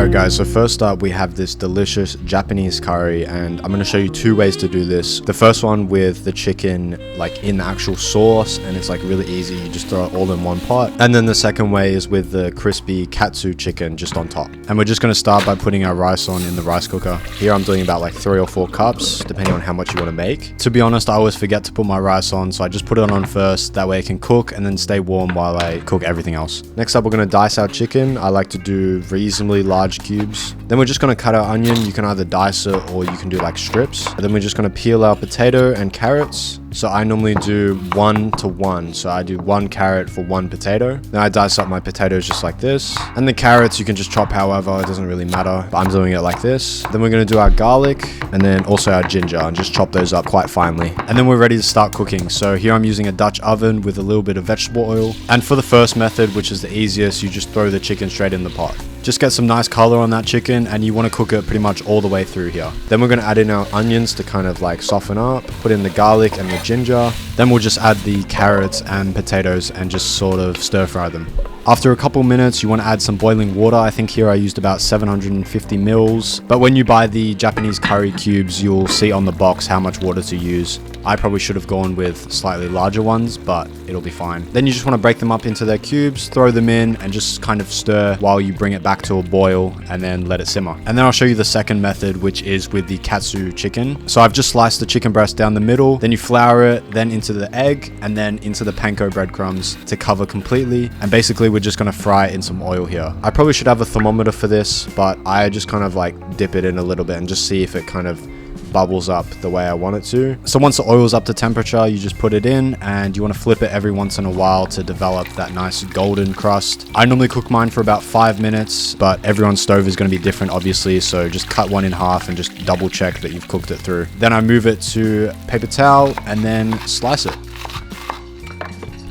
Alright guys, so first up we have this delicious Japanese curry, and I'm going to show you two ways to do this. The first one with the chicken like in the actual sauce, and it's like really easy, you just throw it all in one pot. And then the second way is with the crispy katsu chicken just on top. And we're just going to start by putting our rice on in the rice cooker. Here I'm doing about like 3 or 4 cups depending on how much you want to make. To be honest, I always forget to put my rice on, so I just put it on first, that way it can cook and then stay warm while I cook everything else. Next up we're going to dice our chicken. I like to do reasonably large cubes. Then we're just going to cut our onion. You can either dice it or you can do like strips. And then we're just going to peel our potato and carrots. So I normally do 1 to 1. So I do 1 carrot for 1 potato. Then I dice up my potatoes just like this. And the carrots you can just chop however, it doesn't really matter. But I'm doing it like this. Then we're going to do our garlic and then also our ginger and just chop those up quite finely. And then we're ready to start cooking. So here I'm using a Dutch oven with a little bit of vegetable oil. And for the first method, which is the easiest, you just throw the chicken straight in the pot. Just get some nice color on that chicken, and you want to cook it pretty much all the way through here. Then we're going to add in our onions to kind of like soften up, put in the garlic and the ginger. Then we'll just add the carrots and potatoes and just sort of stir fry them. After a couple minutes, you want to add some boiling water. I think here I used about 750 mils. But when you buy the Japanese curry cubes, you'll see on the box how much water to use. I probably should have gone with slightly larger ones, but it'll be fine. Then you just want to break them up into their cubes, throw them in, and just kind of stir while you bring it back to a boil and then let it simmer. And then I'll show you the second method, which is with the katsu chicken. So I've just sliced the chicken breast down the middle, then you flour it, then into the egg, and then into the panko breadcrumbs to cover completely. And basically we're just going to fry it in some oil here. I probably should have a thermometer for this, but I just kind of like dip it in a little bit and just see if it kind of bubbles up the way I want it to. So once the oil's up to temperature, you just put it in, and you want to flip it every once in a while to develop that nice golden crust. I normally cook mine for about 5 minutes, but everyone's stove is going to be different obviously, so just cut one in half and just double check that you've cooked it through. Then I move it to paper towel and then slice it.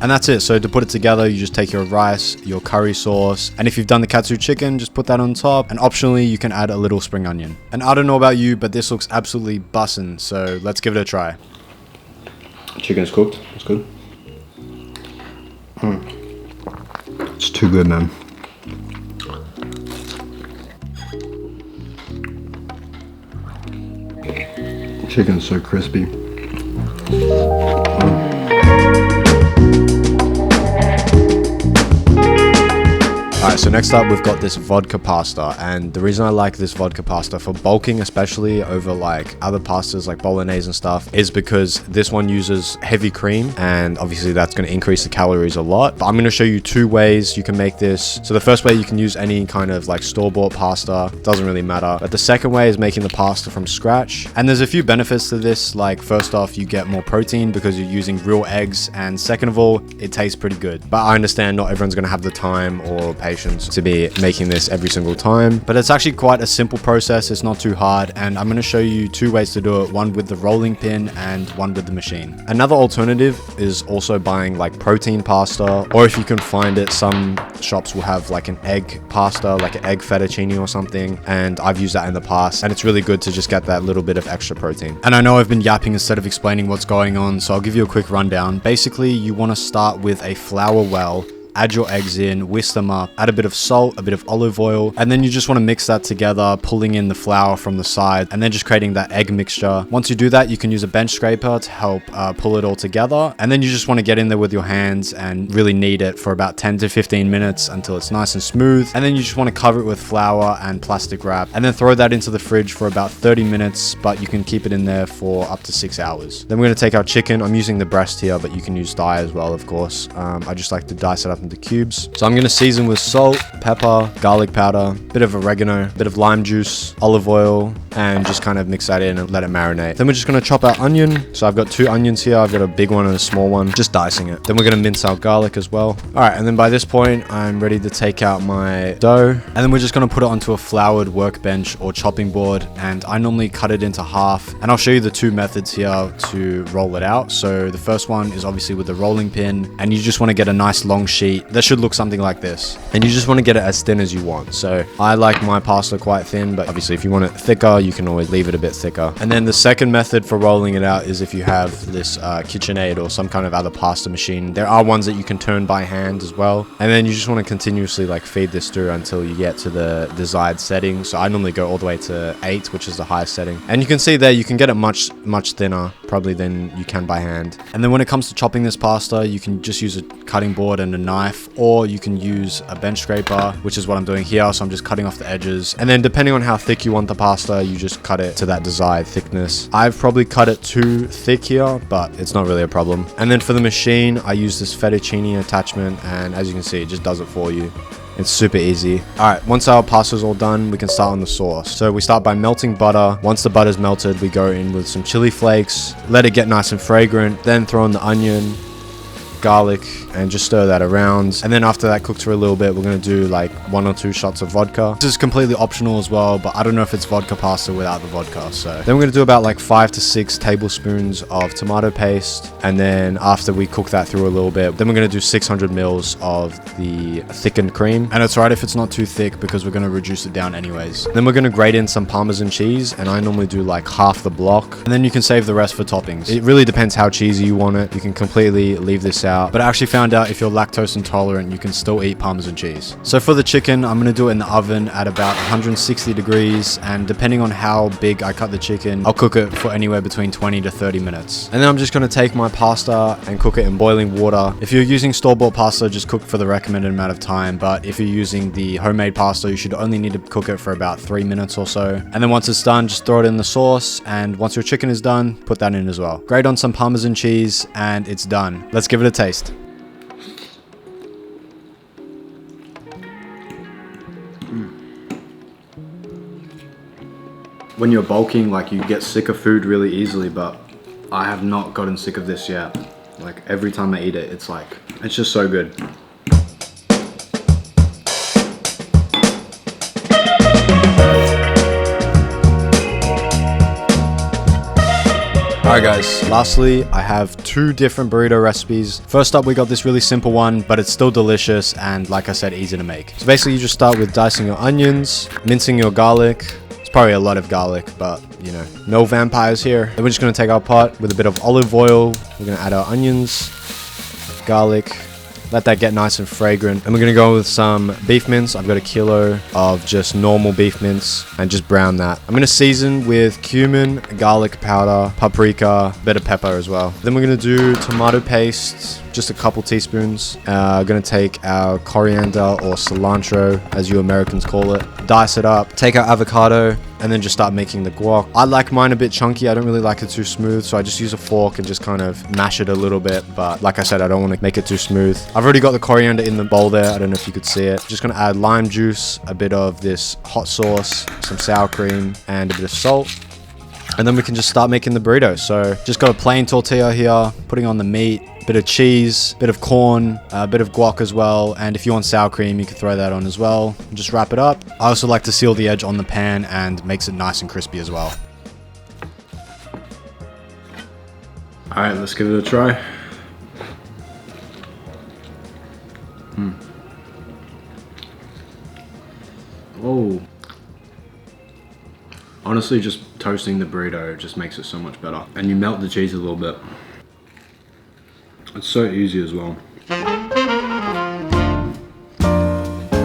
And that's it. So to put it together, you just take your rice, your curry sauce, and if you've done the katsu chicken, just put that on top. And optionally, you can add a little spring onion. And I don't know about you, but this looks absolutely bussin'. So let's give it a try. Chicken's cooked. It's good. It's too good, man. Chicken's so crispy. Alright, so next up we've got this vodka pasta, and the reason I like this vodka pasta for bulking, especially over like other pastas like bolognese and stuff, is because this one uses heavy cream, and obviously that's going to increase the calories a lot. But I'm going to show you 2 ways you can make this. So the first way, you can use any kind of like store-bought pasta, doesn't really matter. But the second way is making the pasta from scratch, and there's a few benefits to this. Like first off, you get more protein because you're using real eggs, and second of all, it tastes pretty good. But I understand not everyone's going to have the time or patience to be making this every single time, but it's actually quite a simple process. It's not too hard, and I'm going to show you 2 ways to do it, one with the rolling pin and one with the machine. Another alternative is also buying like protein pasta, or if you can find it, some shops will have like an egg pasta, like an egg fettuccine or something, and I've used that in the past, and it's really good to just get that little bit of extra protein. And I know I've been yapping instead of explaining what's going on, so I'll give you a quick rundown. Basically, you want to start with a flour well, add your eggs in, whisk them up, add a bit of salt, a bit of olive oil, and then you just want to mix that together, pulling in the flour from the side, and then just creating that egg mixture. Once you do that, you can use a bench scraper to help pull it all together, and then you just want to get in there with your hands and really knead it for about 10 to 15 minutes until it's nice and smooth, and then you just want to cover it with flour and plastic wrap, and then throw that into the fridge for about 30 minutes, but you can keep it in there for up to 6 hours. Then we're going to take our chicken. I'm using the breast here, but you can use thigh as well, of course. I just like to dice it up into cubes. So I'm going to season with salt, pepper, garlic powder, bit of oregano, bit of lime juice, olive oil, and just kind of mix that in and let it marinate. Then we're just going to chop our onion. So I've got 2 onions here. I've got a big one and a small one, just dicing it. Then we're going to mince our garlic as well. All right, and then by this point, I'm ready to take out my dough, and then we're just going to put it onto a floured workbench or chopping board, and I normally cut it into half, and I'll show you the 2 methods here to roll it out. So the first one is obviously with the rolling pin, and you just want to get a nice long sheet sheet that should look something like this. And you just want to get it as thin as you want. So I like my pasta quite thin, but obviously if you want it thicker, you can always leave it a bit thicker. And then the second method for rolling it out is if you have this KitchenAid or some kind of other pasta machine. There are ones that you can turn by hand as well. And then you just want to continuously like feed this through until you get to the desired setting. So I normally go all the way to 8, which is the highest setting. And you can see there, you can get it much thinner probably than you can by hand. And then when it comes to chopping this pasta, you can just use a cutting board and a knife, or you can use a bench scraper, which is what I'm doing here. So I'm just cutting off the edges, and then depending on how thick you want the pasta, you just cut it to that desired thickness. I've probably cut it too thick here, but it's not really a problem. And then for the machine, I use this fettuccine attachment, and as you can see, it just does it for you. It's super easy. Alright, once our pasta's all done, we can start on the sauce. So we start by melting butter. Once the butter's melted, we go in with some chili flakes, let it get nice and fragrant, then throw in the onion, garlic, and just stir that around. And then after that cooks for a little bit, we're going to do like 1 or 2 shots of vodka. This is completely optional as well, but I don't know if it's vodka pasta without the vodka. So then we're going to do about like 5 to 6 tablespoons of tomato paste. And then after we cook that through a little bit, then we're going to do 600 mils of the thickened cream. And it's right if it's not too thick because we're going to reduce it down anyways. Then we're going to grate in some Parmesan cheese, and I normally do like half the block. And then you can save the rest for toppings. It really depends how cheesy you want it. You can completely leave this out. But I actually found out if you're lactose intolerant, you can still eat Parmesan cheese. So for the chicken, I'm going to do it in the oven at about 160 degrees. And depending on how big I cut the chicken, I'll cook it for anywhere between 20 to 30 minutes. And then I'm just going to take my pasta and cook it in boiling water. If you're using store-bought pasta, just cook for the recommended amount of time. But if you're using the homemade pasta, you should only need to cook it for about 3 minutes or so. And then once it's done, just throw it in the sauce. And once your chicken is done, put that in as well. Grate on some Parmesan cheese, and it's done. Let's give it a taste. When you're bulking, like, you get sick of food really easily, but I have not gotten sick of this yet. Like, every time I eat it, it's just so good. Alright guys, lastly, I have 2 different burrito recipes. First up, we got this really simple one, but it's still delicious and, like I said, easy to make. So basically, you just start with dicing your onions, mincing your garlic. It's probably a lot of garlic, but, you know, no vampires here. Then we're just going to take our pot with a bit of olive oil. We're going to add our onions, garlic, let that get nice and fragrant. And we're going to go with some beef mince. I've got a kilo of just normal beef mince, and just brown that. I'm going to season with cumin, garlic powder, paprika, a bit of pepper as well. Then we're going to do tomato paste, just a couple teaspoons. Going to take our coriander or cilantro, as you Americans call it, dice it up, take our avocado, and then just start making the guac. I like mine a bit chunky. I don't really like it too smooth, so I just use a fork and just kind of mash it a little bit. But like I said, I don't want to make it too smooth. I've already got the coriander in the bowl there. I don't know if you could see it. Just going to add lime juice, a bit of this hot sauce, some sour cream, and a bit of salt. And then we can just start making the burrito. So just got a plain tortilla here, putting on the meat, bit of cheese, bit of corn, a bit of guac as well. And if you want sour cream, you can throw that on as well. Just wrap it up. I also like to seal the edge on the pan, and makes it nice and crispy as well. All right, let's give it a try. Oh. Honestly, just toasting the burrito just makes it so much better. And you melt the cheese a little bit. It's so easy as well.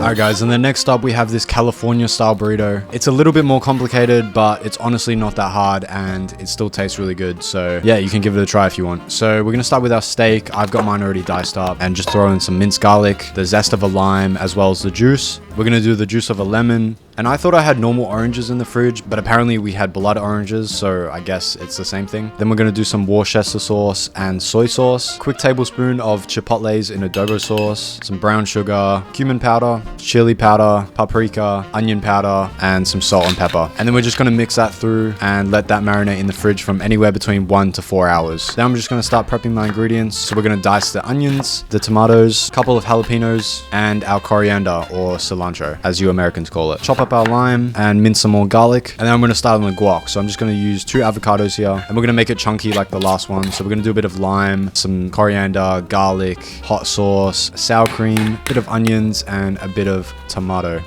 Alright guys, and then next up we have this California style burrito. It's a little bit more complicated, but it's honestly not that hard, and it still tastes really good. So yeah, you can give it a try if you want. So we're gonna start with our steak. I've got mine already diced up, and just throw in some minced garlic, the zest of a lime, as well as the juice. We're gonna do the juice of a lemon. And I thought I had normal oranges in the fridge, but apparently we had blood oranges, so I guess it's the same thing. Then we're going to do some Worcester sauce and soy sauce. Quick tablespoon of chipotles in adobo sauce, some brown sugar, cumin powder, chili powder, paprika, onion powder, and some salt and pepper. And then we're just going to mix that through and let that marinate in the fridge from anywhere between 1 to 4 hours. Then I'm just going to start prepping my ingredients. So we're going to dice the onions, the tomatoes, a couple of jalapenos, and our coriander or cilantro, as you Americans call it. Chop up our lime and mince some more garlic. And then I'm going to start on the guac. So I'm just going to use 2 avocados here. And we're going to make it chunky like the last one. So we're going to do a bit of lime, some coriander, garlic, hot sauce, sour cream, a bit of onions, and a bit of tomato.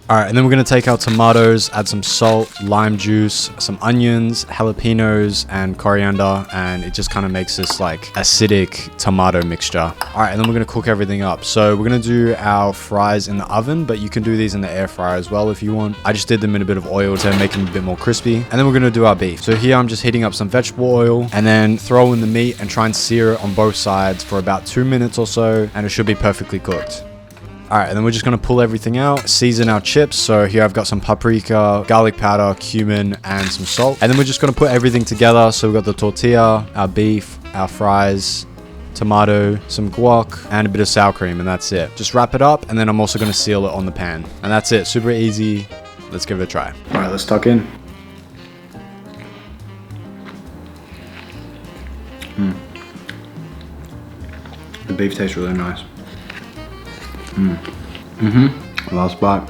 Alright, and then we're going to take our tomatoes, add some salt, lime juice, some onions, jalapenos, and coriander, and it just kind of makes this like acidic tomato mixture. Alright, and then we're going to cook everything up. So we're going to do our fries in the oven, but you can do these in the air fryer as well if you want. I just did them in a bit of oil to make them a bit more crispy. And then we're going to do our beef. So here I'm just heating up some vegetable oil, and then throw in the meat and try and sear it on both sides for about 2 minutes or so, and it should be perfectly cooked. Alright, and then we're just going to pull everything out, season our chips. So here I've got some paprika, garlic powder, cumin, and some salt. And then we're just going to put everything together. So we've got the tortilla, our beef, our fries, tomato, some guac, and a bit of sour cream, and that's it. Just wrap it up, and then I'm also going to seal it on the pan. And that's it. Super easy. Let's give it a try. Alright, let's tuck in. The beef tastes really nice. Last bite.